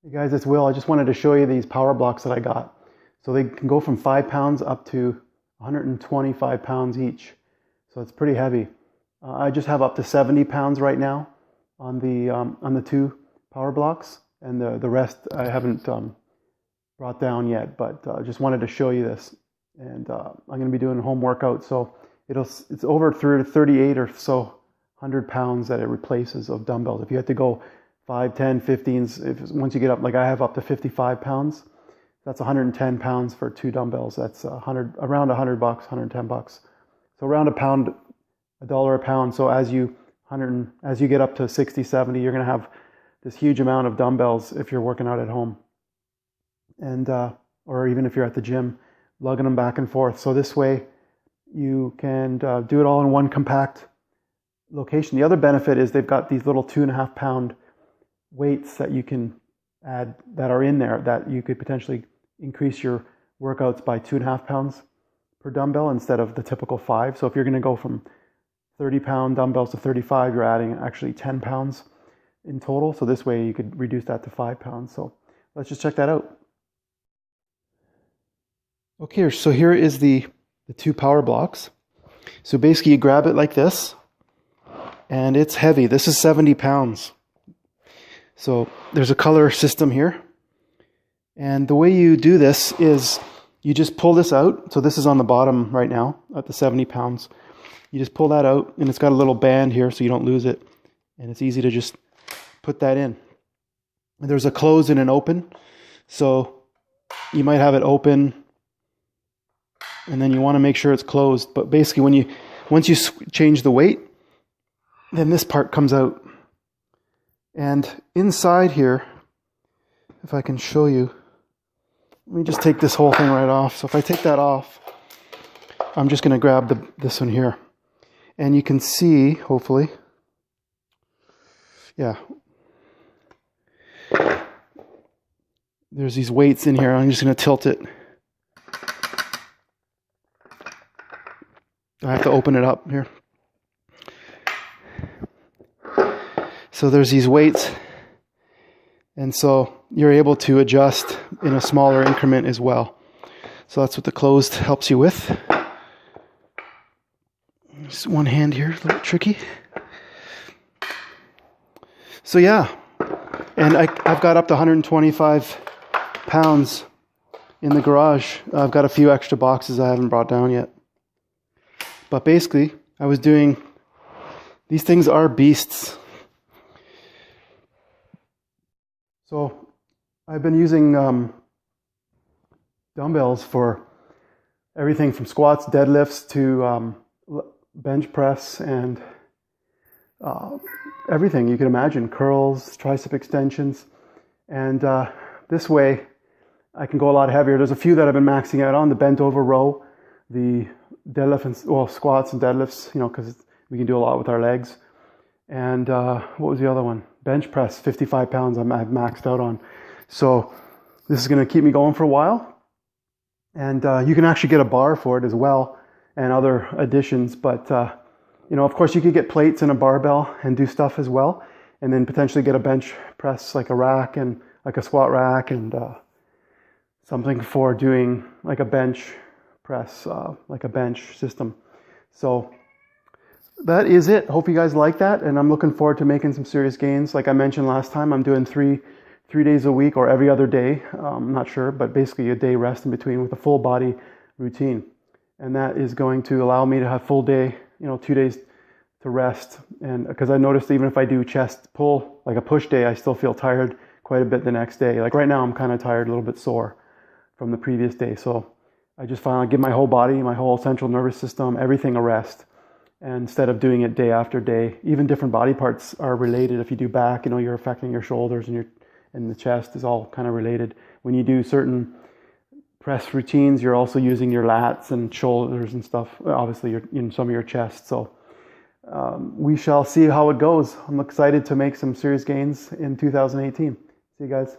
Hey guys, it's Will. I just wanted to show you these power blocks that I got. So they can go from 5 pounds up to 125 pounds each. So it's pretty heavy. I just have up to 70 pounds right now on the two power blocks, and the rest I haven't brought down yet. But just wanted to show you this, and I'm going to be doing a home workout. So it's over through 38 or so 100 pounds that it replaces of dumbbells. If you had to go 5, 10, 15s, once you get up, like I have up to 55 pounds, that's 110 pounds for 2 dumbbells. That's around $100, 110 bucks. So around $1 a pound. So as you get up to 60, 70, you're going to have this huge amount of dumbbells if you're working out at home, and or even if you're at the gym, lugging them back and forth. So this way you can do it all in one compact location. The other benefit is they've got these little 2.5 pound weights that you can add that are in there, that you could potentially increase your workouts by 2.5 pounds per dumbbell instead of the typical 5. So if you're going to go from 30-pound dumbbells to 35, you're adding actually 10 pounds in total. So this way you could reduce that to 5 pounds. So let's just check that out. Okay, so here is the 2 power blocks. So basically you grab it like this, and it's heavy. This is 70 pounds. So there's a color system here. And the way you do this is you just pull this out. So this is on the bottom right now at the 70 pounds. You just pull that out, and it's got a little band here so you don't lose it. And it's easy to just put that in. And there's a close and an open. So you might have it open, and then you want to make sure it's closed. But basically once you change the weight, then this part comes out. And inside here, if I can show you, let me just take this whole thing right off. So if I take that off, I'm just going to grab this one here. And you can see, hopefully, yeah, there's these weights in here. I'm just going to tilt it. I have to open it up here. So there's these weights, and so you're able to adjust in a smaller increment as well. So that's what the closed helps you with. Just one hand here, a little tricky. So yeah, and I've got up to 125 pounds in the garage. I've got a few extra boxes I haven't brought down yet. But basically, I was doing, these things are beasts. So I've been using dumbbells for everything from squats, deadlifts, to bench press, and everything you can imagine, curls, tricep extensions. And this way I can go a lot heavier. There's a few that I've been maxing out on: the bent over row, the deadlift, and squats and deadlifts, because we can do a lot with our legs. And what was the other one? Bench press, 55 pounds I've maxed out on. So this is going to keep me going for a while. And you can actually get a bar for it as well, and other additions. But, of course you could get plates and a barbell and do stuff as well. And then potentially get a bench press, like a rack, and like a squat rack, and something for doing like a bench press, like a bench system. So that is it. Hope you guys like that, and I'm looking forward to making some serious gains. Like I mentioned last time, I'm doing three days a week, or every other day. I'm not sure, but basically a day rest in between with a full body routine. And that is going to allow me to have full day, 2 days to rest. And because I noticed even if I do chest pull, like a push day, I still feel tired quite a bit the next day. Like right now I'm kind of tired, a little bit sore from the previous day. So I just finally give my whole body, my whole central nervous system, everything a rest. And instead of doing it day after day, even different body parts are related. If you do back, you're affecting your shoulders, and the chest is all kind of related. When you do certain press routines, you're also using your lats and shoulders and stuff. Obviously, you're in some of your chest. So we shall see how it goes. I'm excited to make some serious gains in 2018. See you guys.